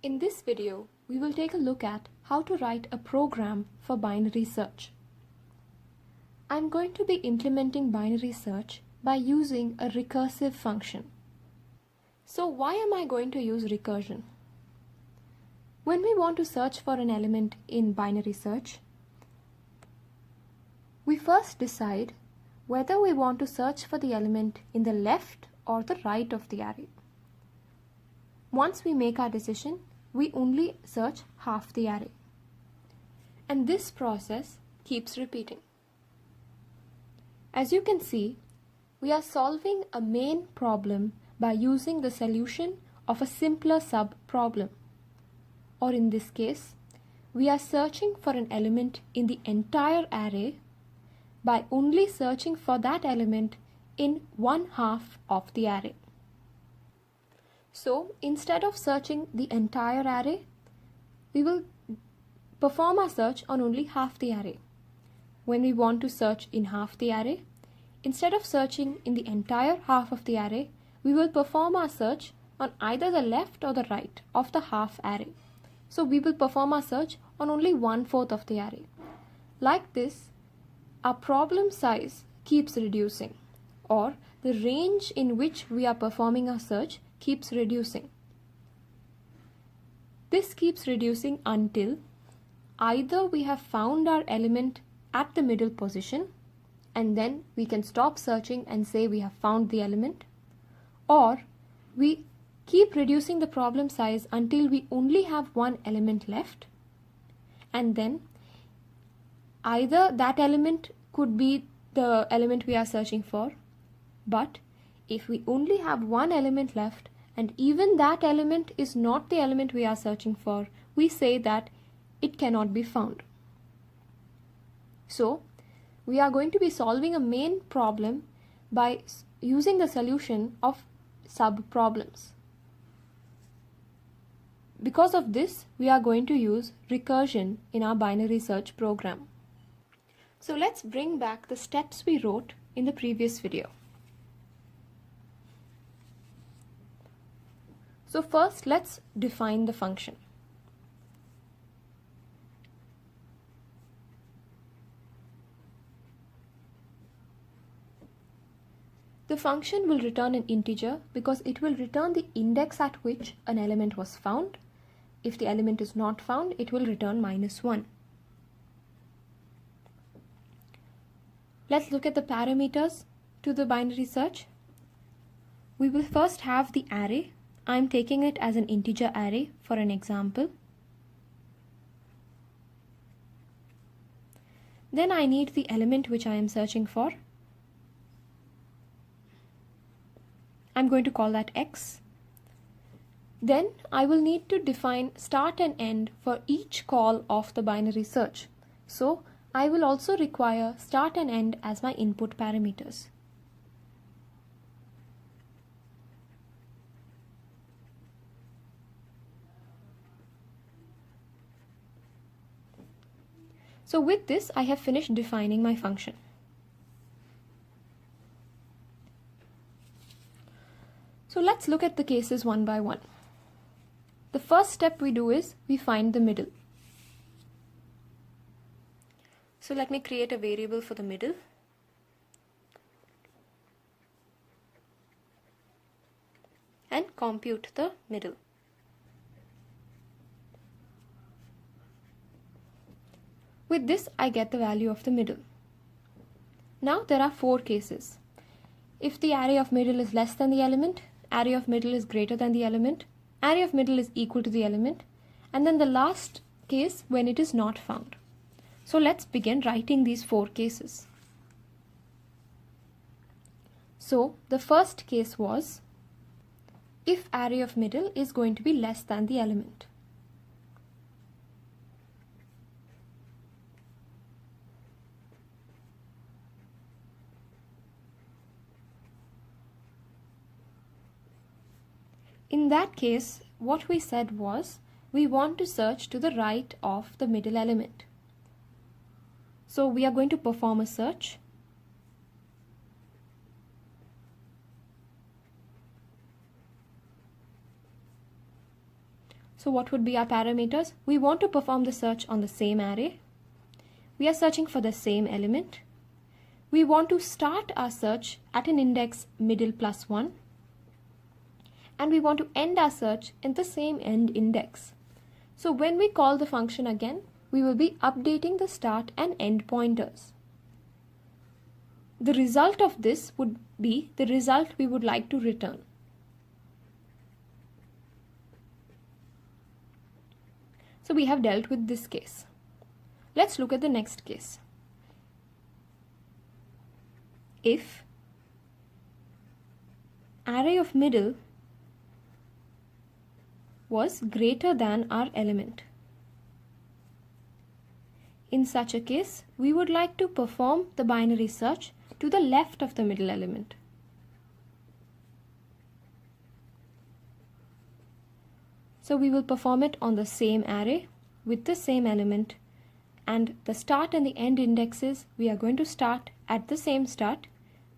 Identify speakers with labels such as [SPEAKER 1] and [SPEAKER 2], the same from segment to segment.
[SPEAKER 1] In this video, we will take a look at how to write a program for binary search. I'm going to be implementing binary search by using a recursive function. So why am I going to use recursion? When we want to search for an element in binary search, we first decide whether we want to search for the element in the left or the right of the array. Once we make our decision, we only search half the array. And this process keeps repeating. As you can see, we are solving a main problem by using the solution of a simpler sub-problem. Or in this case, we are searching for an element in the entire array by only searching for that element in one half of the array. So instead of searching the entire array, we will perform our search on only half the array. When we want to search in half the array, instead of searching in the entire half of the array, we will perform our search on either the left or the right of the half array. So we will perform our search on only 1/4 of the array. Like this, our problem size keeps reducing, or the range in which we are performing our search keeps reducing. This keeps reducing until either we have found our element at the middle position and then we can stop searching and say we have found the element, or we keep reducing the problem size until we only have one element left, and then either that element could be the element we are searching for, but if we only have one element left and even that element is not the element we are searching for, we say that it cannot be found. So we are going to be solving a main problem by using the solution of sub-problems. Because of this, we are going to use recursion in our binary search program. So let's bring back the steps we wrote in the previous video. So first, let's define the function. The function will return an integer because it will return the index at which an element was found. If the element is not found, it will return -1. Let's look at the parameters to the binary search. We will first have the array. I'm taking it as an integer array for an example. Then I need the element which I am searching for. I'm going to call that x. Then I will need to define start and end for each call of the binary search. So I will also require start and end as my input parameters. So with this, I have finished defining my function. So let's look at the cases one by one. The first step we do is we find the middle. So let me create a variable for the middle. And compute the middle. With this, I get the value of the middle. Now there are 4 cases. If the array of middle is less than the element, array of middle is greater than the element, array of middle is equal to the element, and then the last case when it is not found. So let's begin writing these 4 cases. So the first case was if array of middle is going to be less than the element. In that case, what we said was we want to search to the right of the middle element. So we are going to perform a search. So what would be our parameters? We want to perform the search on the same array. We are searching for the same element. We want to start our search at an index middle plus 1. And we want to end our search in the same end index. So when we call the function again, we will be updating the start and end pointers. The result of this would be the result we would like to return. So we have dealt with this case. Let's look at the next case. If array of middle was greater than our element. In such a case, we would like to perform the binary search to the left of the middle element. So we will perform it on the same array with the same element, and the start and the end indexes, we are going to start at the same start,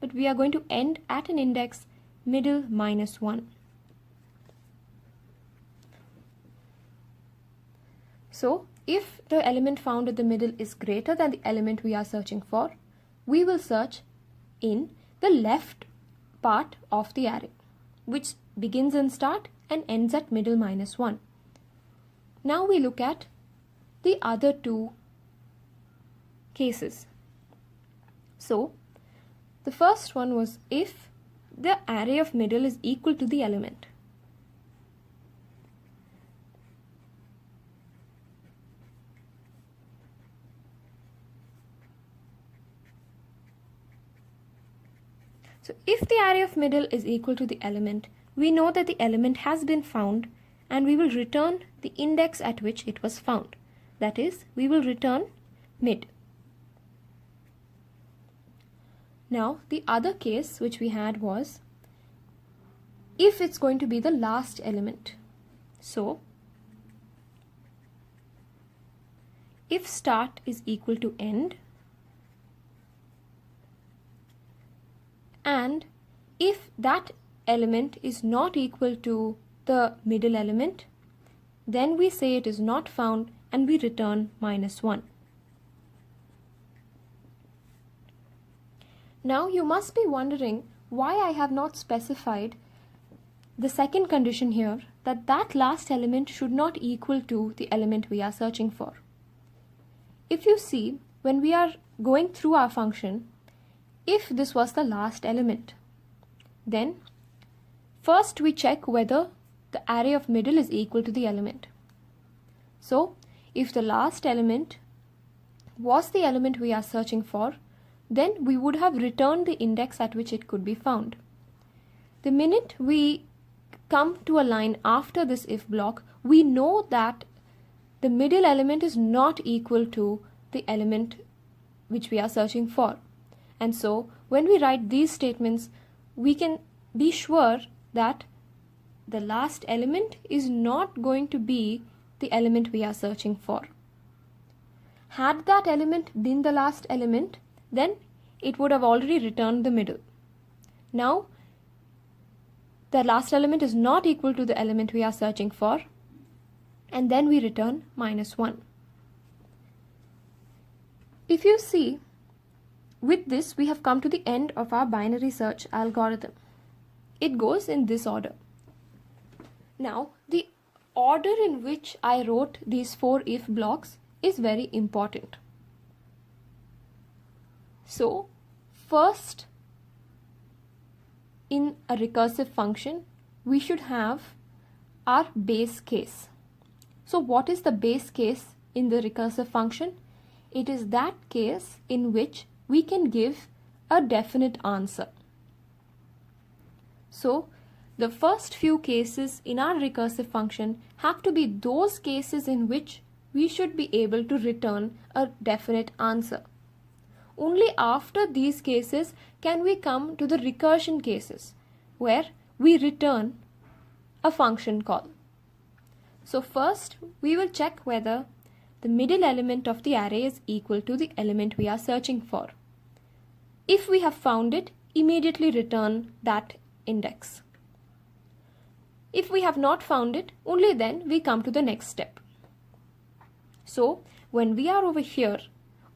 [SPEAKER 1] but we are going to end at an index middle minus 1. So if the element found at the middle is greater than the element we are searching for, we will search in the left part of the array, which begins in start and ends at middle minus 1. Now we look at the other two cases. So the first one was if the array of middle is equal to the element. So if the array of middle is equal to the element, we know that the element has been found, and we will return the index at which it was found. That is, we will return mid. Now the other case which we had was if it's going to be the last element. So if start is equal to end, and if that element is not equal to the middle element, then we say it is not found and we return minus 1. Now you must be wondering why I have not specified the second condition here, that that last element should not equal to the element we are searching for. If you see, when we are going through our function, if this was the last element, then first we check whether the array of middle is equal to the element. So if the last element was the element we are searching for, then we would have returned the index at which it could be found. The minute we come to a line after this if block, we know that the middle element is not equal to the element which we are searching for. And so when we write these statements, we can be sure that the last element is not going to be the element we are searching for. Had that element been the last element, then it would have already returned the middle. Now the last element is not equal to the element we are searching for, and then we return minus 1. If you see, with this we have come to the end of our binary search algorithm. It goes in this order. Now the order in which I wrote these 4 if blocks is very important. So first, in a recursive function, we should have our base case. So what is the base case in the recursive function? It is that case in which we can give a definite answer. So the first few cases in our recursive function have to be those cases in which we should be able to return a definite answer. Only after these cases can we come to the recursion cases, where we return a function call. So first we will check whether the middle element of the array is equal to the element we are searching for. If we have found it, immediately return that index. If we have not found it, only then we come to the next step. So when we are over here,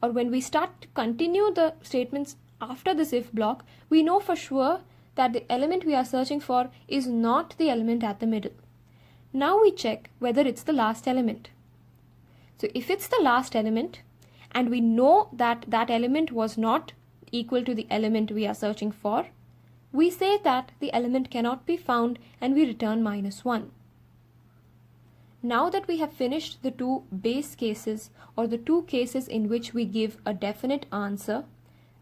[SPEAKER 1] or when we start to continue the statements after this if block, we know for sure that the element we are searching for is not the element at the middle. Now we check whether it's the last element. So if it's the last element, and we know that that element was not equal to the element we are searching for, we say that the element cannot be found and we return -1. Now that we have finished the two base cases, or the two cases in which we give a definite answer,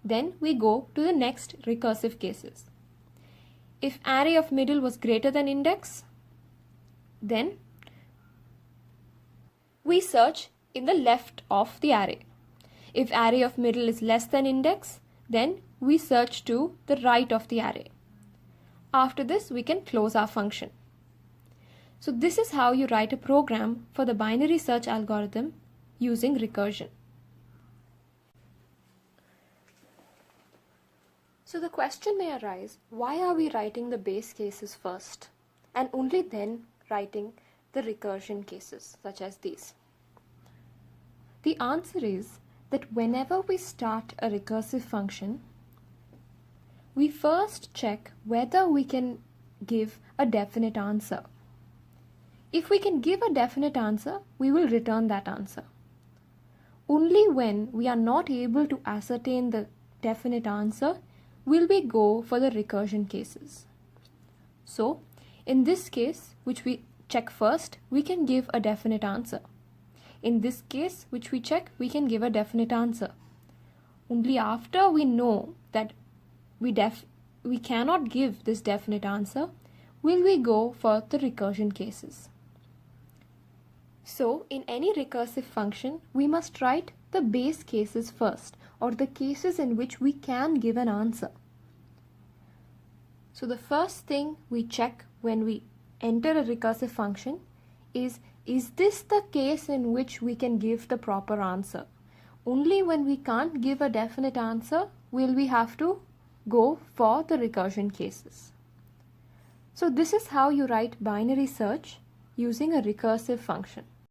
[SPEAKER 1] then we go to the next recursive cases. If array of middle was greater than index, then we search in the left of the array. If array of middle is less than index, then we search to the right of the array. After this, we can close our function. So this is how you write a program for the binary search algorithm using recursion. So the question may arise, why are we writing the base cases first and only then writing the recursion cases such as these? The answer is that whenever we start a recursive function, we first check whether we can give a definite answer. If we can give a definite answer, we will return that answer. Only when we are not able to ascertain the definite answer will we go for the recursion cases. So, in this case, which we check first, we can give a definite answer. In this case, which we check, we can give a definite answer. Only after we know that we cannot give this definite answer, will we go for the recursion cases. So, in any recursive function, we must write the base cases first, or the cases in which we can give an answer. So, the first thing we check when we enter a recursive function is this the case in which we can give the proper answer? Only when we can't give a definite answer will we have to go for the recursion cases. So, this is how you write binary search using a recursive function.